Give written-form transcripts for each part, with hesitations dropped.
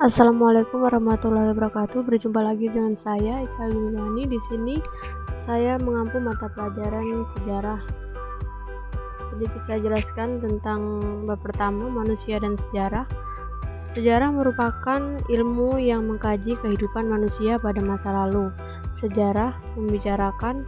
Assalamualaikum warahmatullahi wabarakatuh. Berjumpa lagi dengan saya Ika Yulani. Di sini saya mengampu mata pelajaran sejarah. Sedikit saya jelaskan tentang bab pertama, manusia dan sejarah. Sejarah merupakan ilmu yang mengkaji kehidupan manusia pada masa lalu. Sejarah membicarakan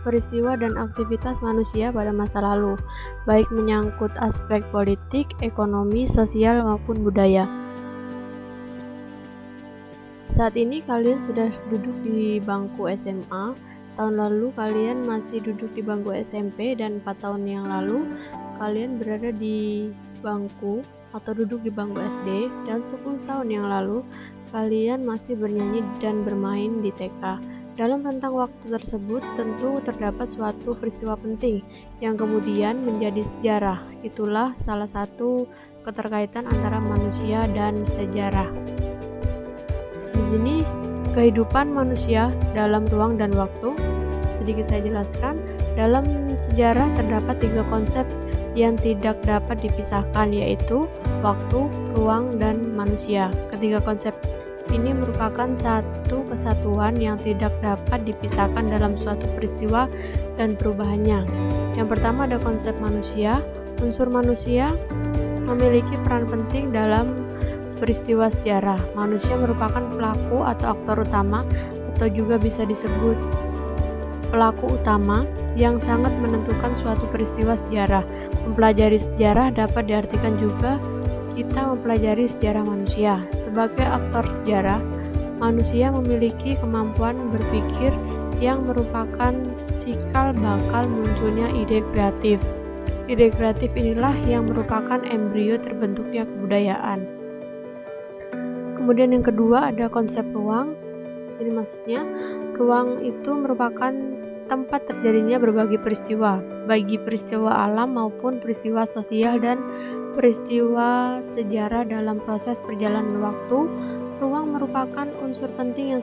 peristiwa dan aktivitas manusia pada masa lalu, baik menyangkut aspek politik, ekonomi, sosial, maupun budaya. Saat ini kalian sudah duduk di bangku SMA, tahun lalu kalian masih duduk di bangku SMP, dan 4 tahun yang lalu kalian berada di bangku atau duduk di bangku SD, dan 10 tahun yang lalu kalian masih bernyanyi dan bermain di TK. Dalam rentang waktu tersebut tentu terdapat suatu peristiwa penting yang kemudian menjadi sejarah. Itulah salah satu keterkaitan antara manusia dan sejarah. Di sini kehidupan manusia dalam ruang dan waktu. Sedikit saya jelaskan, dalam sejarah terdapat 3 konsep yang tidak dapat dipisahkan, yaitu waktu, ruang, dan manusia. Ketiga konsep ini merupakan satu kesatuan yang tidak dapat dipisahkan dalam suatu peristiwa dan perubahannya. Yang pertama ada konsep manusia. Unsur manusia memiliki peran penting dalam peristiwa sejarah. Manusia merupakan pelaku atau aktor utama, atau juga bisa disebut pelaku utama yang sangat menentukan suatu peristiwa sejarah. Mempelajari sejarah dapat diartikan juga kita mempelajari sejarah manusia. Sebagai aktor sejarah, manusia memiliki kemampuan berpikir yang merupakan cikal bakal munculnya ide kreatif. Ide kreatif inilah yang merupakan embrio terbentuknya kebudayaan. Kemudian yang kedua ada konsep ruang. Ini maksudnya, ruang itu merupakan tempat terjadinya berbagai peristiwa, bagi peristiwa alam maupun peristiwa sosial dan peristiwa sejarah dalam proses perjalanan waktu. Ruang merupakan unsur penting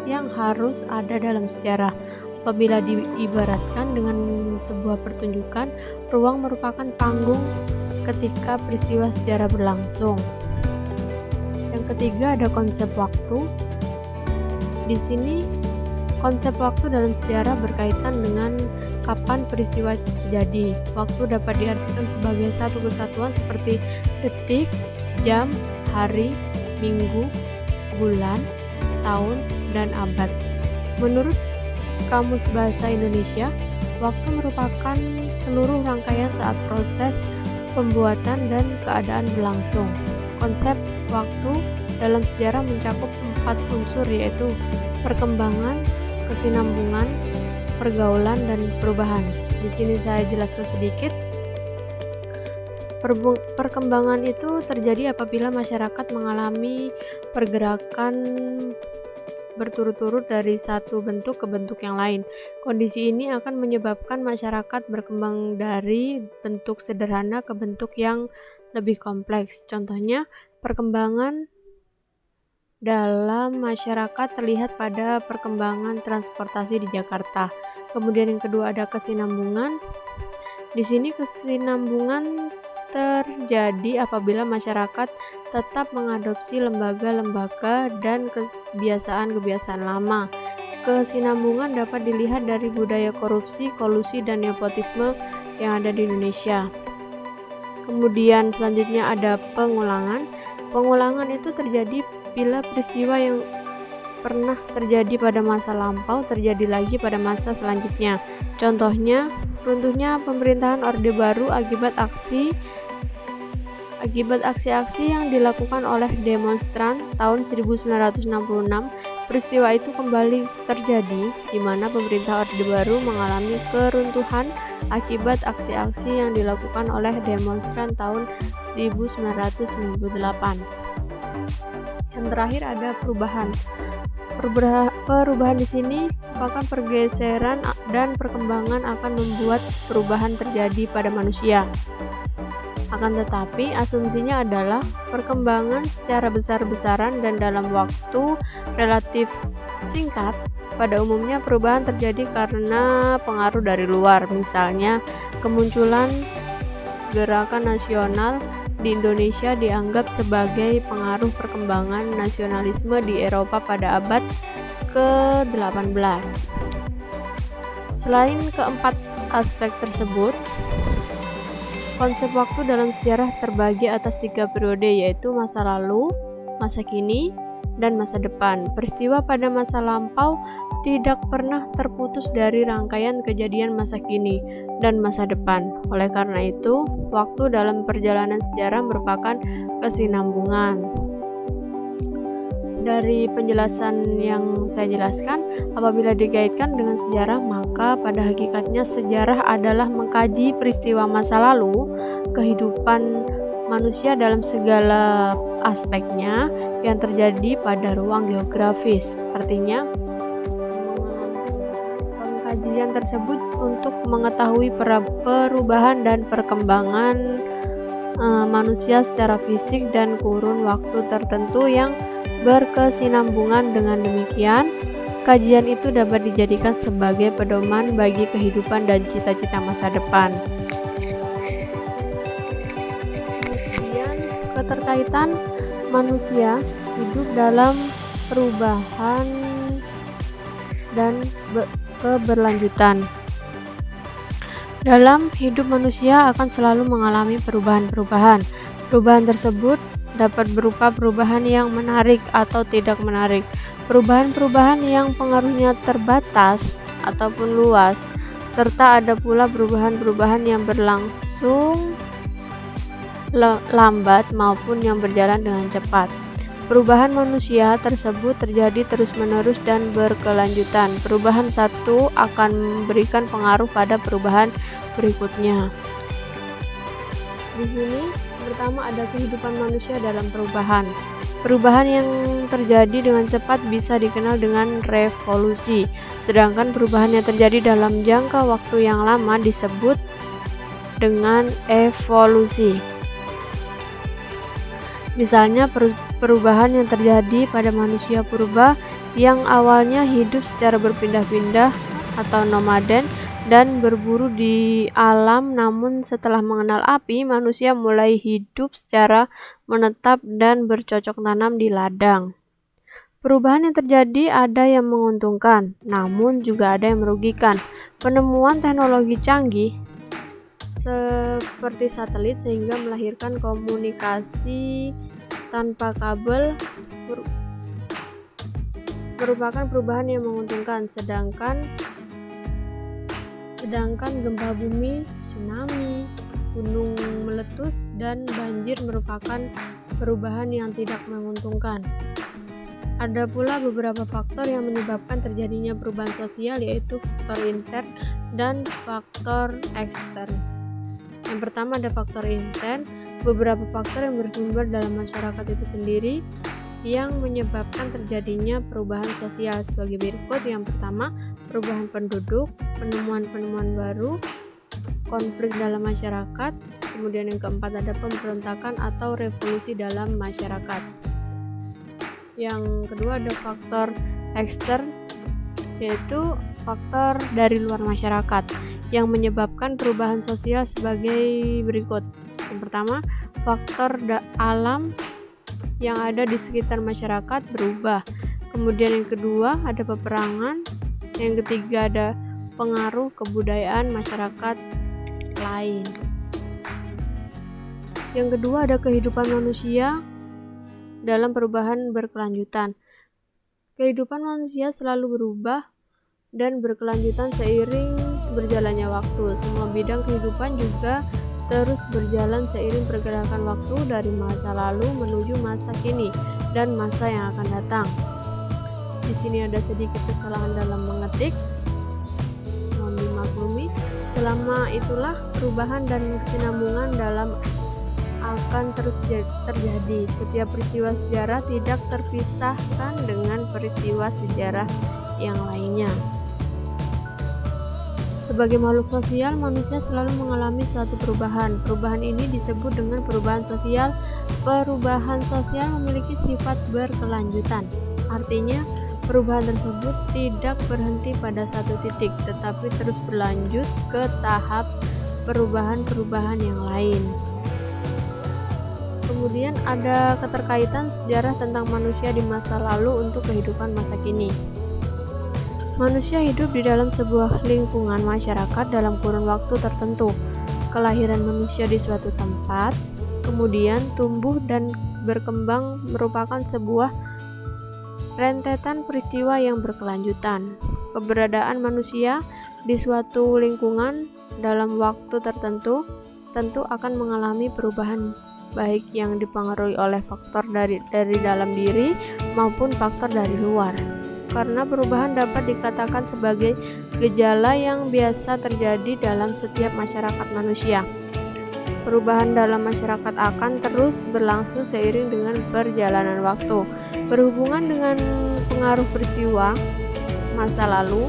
yang harus ada dalam sejarah. Apabila diibaratkan dengan sebuah pertunjukan, ruang merupakan panggung ketika peristiwa sejarah berlangsung. Yang ketiga ada konsep waktu. Di sini konsep waktu dalam sejarah berkaitan dengan kapan peristiwa itu terjadi. Waktu dapat diartikan sebagai satu kesatuan seperti detik, jam, hari, minggu, bulan, tahun, dan abad. Menurut Kamus Bahasa Indonesia, waktu merupakan seluruh rangkaian saat proses pembuatan dan keadaan berlangsung. Konsep waktu dalam sejarah mencakup 4 unsur, yaitu perkembangan, kesinambungan, pergaulan, dan perubahan. Di sini saya jelaskan sedikit. Perkembangan itu terjadi apabila masyarakat mengalami pergerakan berturut-turut dari satu bentuk ke bentuk yang lain. Kondisi ini akan menyebabkan masyarakat berkembang dari bentuk sederhana ke bentuk yang lebih kompleks. Contohnya, perkembangan dalam masyarakat terlihat pada perkembangan transportasi di Jakarta. Kemudian yang kedua ada kesinambungan. Di sini kesinambungan terjadi apabila masyarakat tetap mengadopsi lembaga-lembaga dan kebiasaan-kebiasaan lama. Kesinambungan dapat dilihat dari budaya korupsi, kolusi, dan nepotisme yang ada di Indonesia. Kemudian selanjutnya ada pengulangan. Pengulangan itu terjadi bila peristiwa yang pernah terjadi pada masa lampau terjadi lagi pada masa selanjutnya. Contohnya, runtuhnya pemerintahan Orde Baru akibat aksi-aksi yang dilakukan oleh demonstran tahun 1966. Peristiwa itu kembali terjadi di mana pemerintah Orde Baru mengalami keruntuhan akibat aksi-aksi yang dilakukan oleh demonstran tahun 1998. Yang terakhir ada perubahan. Perubahan di sini merupakan pergeseran dan perkembangan akan membuat perubahan terjadi pada manusia. Akan tetapi, asumsinya adalah perkembangan secara besar-besaran dan dalam waktu relatif singkat. Pada umumnya perubahan terjadi karena pengaruh dari luar, misalnya kemunculan gerakan nasional di Indonesia dianggap sebagai pengaruh perkembangan nasionalisme di Eropa pada abad ke-18. Selain keempat aspek tersebut, konsep waktu dalam sejarah terbagi atas 3 periode, yaitu masa lalu, masa kini, dan masa depan. Peristiwa pada masa lampau tidak pernah terputus dari rangkaian kejadian masa kini dan masa depan. Oleh karena itu, waktu dalam perjalanan sejarah merupakan kesinambungan. Dari penjelasan yang saya jelaskan, apabila dikaitkan dengan sejarah, maka pada hakikatnya sejarah adalah mengkaji peristiwa masa lalu, kehidupan manusia dalam segala aspeknya yang terjadi pada ruang geografis. Artinya, pengkajian tersebut untuk mengetahui perubahan dan perkembangan manusia secara fisik dan kurun waktu tertentu yang berkesinambungan. Dengan demikian, kajian itu dapat dijadikan sebagai pedoman bagi kehidupan dan cita-cita masa depan. Kemudian, keterkaitan manusia hidup dalam perubahan dan keberlanjutan. Dalam hidup manusia akan selalu mengalami perubahan-perubahan. Perubahan tersebut dapat berupa perubahan yang menarik atau tidak menarik, perubahan-perubahan yang pengaruhnya terbatas ataupun luas, serta ada pula perubahan-perubahan yang berlangsung lambat maupun yang berjalan dengan cepat. Perubahan manusia tersebut terjadi terus-menerus dan berkelanjutan. Perubahan satu akan memberikan pengaruh pada perubahan berikutnya. Di sini pertama ada kehidupan manusia dalam perubahan. Perubahan yang terjadi dengan cepat bisa dikenal dengan revolusi, sedangkan perubahan yang terjadi dalam jangka waktu yang lama disebut dengan evolusi. Misalnya perubahan yang terjadi pada manusia purba yang awalnya hidup secara berpindah-pindah atau nomaden dan berburu di alam, namun setelah mengenal api, manusia mulai hidup secara menetap dan bercocok tanam di ladang. Perubahan yang terjadi ada yang menguntungkan, namun juga ada yang merugikan. Penemuan teknologi canggih seperti satelit sehingga melahirkan komunikasi tanpa kabel merupakan perubahan yang menguntungkan, sedangkan gempa bumi, tsunami, gunung meletus, dan banjir merupakan perubahan yang tidak menguntungkan. Ada pula beberapa faktor yang menyebabkan terjadinya perubahan sosial, yaitu faktor intern dan faktor ekstern. Yang pertama ada faktor intern, beberapa faktor yang bersumber dalam masyarakat itu sendiri yang menyebabkan terjadinya perubahan sosial sebagai berikut. Yang pertama, perubahan penduduk, penemuan-penemuan baru, konflik dalam masyarakat. Kemudian yang keempat ada pemberontakan atau revolusi dalam masyarakat. Yang kedua ada faktor ekstern, yaitu faktor dari luar masyarakat yang menyebabkan perubahan sosial sebagai berikut. Yang pertama, faktor alam yang ada di sekitar masyarakat berubah. Kemudian yang kedua ada peperangan. Yang ketiga ada pengaruh kebudayaan masyarakat lain. Yang kedua ada kehidupan manusia dalam perubahan berkelanjutan. Kehidupan manusia selalu berubah dan berkelanjutan seiring berjalannya waktu. Semua bidang kehidupan juga terus berjalan seiring pergerakan waktu dari masa lalu menuju masa kini dan masa yang akan datang. Di sini ada sedikit kesalahan dalam mengetik, mohon dimaklumi. Selama itulah perubahan dan kesinambungan dalam akan terus terjadi. Setiap peristiwa sejarah tidak terpisahkan dengan peristiwa sejarah yang lainnya. Sebagai makhluk sosial, manusia selalu mengalami suatu perubahan. Perubahan ini disebut dengan perubahan sosial. Perubahan sosial memiliki sifat berkelanjutan. Artinya, perubahan tersebut tidak berhenti pada satu titik, tetapi terus berlanjut ke tahap perubahan-perubahan yang lain. Kemudian ada keterkaitan sejarah tentang manusia di masa lalu untuk kehidupan masa kini. Manusia hidup di dalam sebuah lingkungan masyarakat dalam kurun waktu tertentu. Kelahiran manusia di suatu tempat, kemudian tumbuh dan berkembang merupakan sebuah rentetan peristiwa yang berkelanjutan. Keberadaan manusia di suatu lingkungan dalam waktu tertentu tentu akan mengalami perubahan, baik yang dipengaruhi oleh faktor dari dalam diri maupun faktor dari luar. Karena perubahan dapat dikatakan sebagai gejala yang biasa terjadi dalam setiap masyarakat manusia. Perubahan dalam masyarakat akan terus berlangsung seiring dengan perjalanan waktu. Berhubungan dengan pengaruh peristiwa masa lalu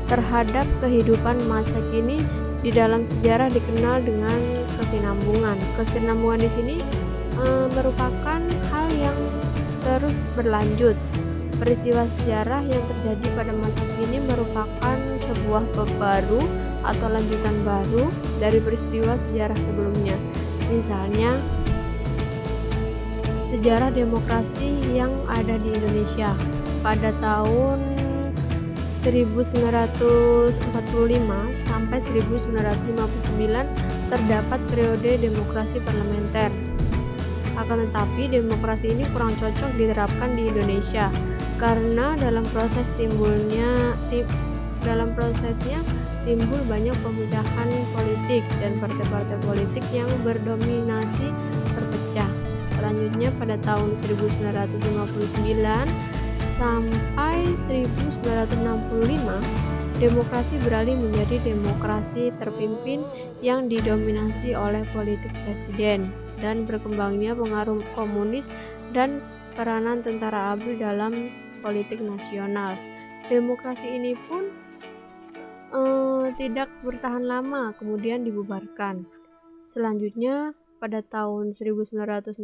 terhadap kehidupan masa kini di dalam sejarah dikenal dengan kesinambungan. Kesinambungan di sini merupakan hal yang terus berlanjut. Peristiwa sejarah yang terjadi pada masa kini merupakan sebuah bab baru atau lanjutan baru dari peristiwa sejarah sebelumnya. Misalnya, sejarah demokrasi yang ada di Indonesia pada tahun 1945 sampai 1959 terdapat periode demokrasi parlementer. Akan tetapi demokrasi ini kurang cocok diterapkan di Indonesia karena dalam prosesnya timbul banyak pemecahan politik dan partai-partai politik yang berdominasi terpecah. Selanjutnya pada tahun 1959 sampai 1965 demokrasi beralih menjadi demokrasi terpimpin yang didominasi oleh politik presiden dan berkembangnya pengaruh komunis dan peranan tentara ABRI dalam politik nasional. Demokrasi ini pun tidak bertahan lama, kemudian dibubarkan. Selanjutnya pada tahun 1965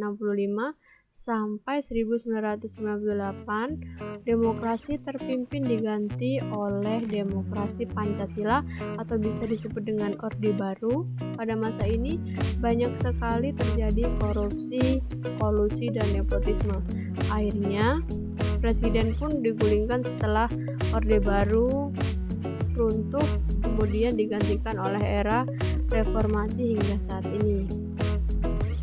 sampai 1998 demokrasi terpimpin diganti oleh demokrasi Pancasila atau bisa disebut dengan Orde Baru. Pada masa ini banyak sekali terjadi korupsi, kolusi, dan nepotisme. Akhirnya presiden pun digulingkan setelah Orde Baru runtuh, kemudian digantikan oleh era reformasi hingga saat ini.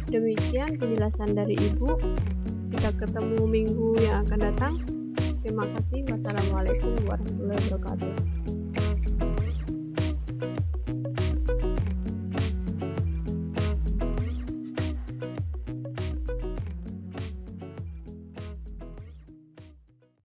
Demikian penjelasan dari Ibu. Kita ketemu minggu yang akan datang. Terima kasih. Wassalamualaikum warahmatullahi wabarakatuh.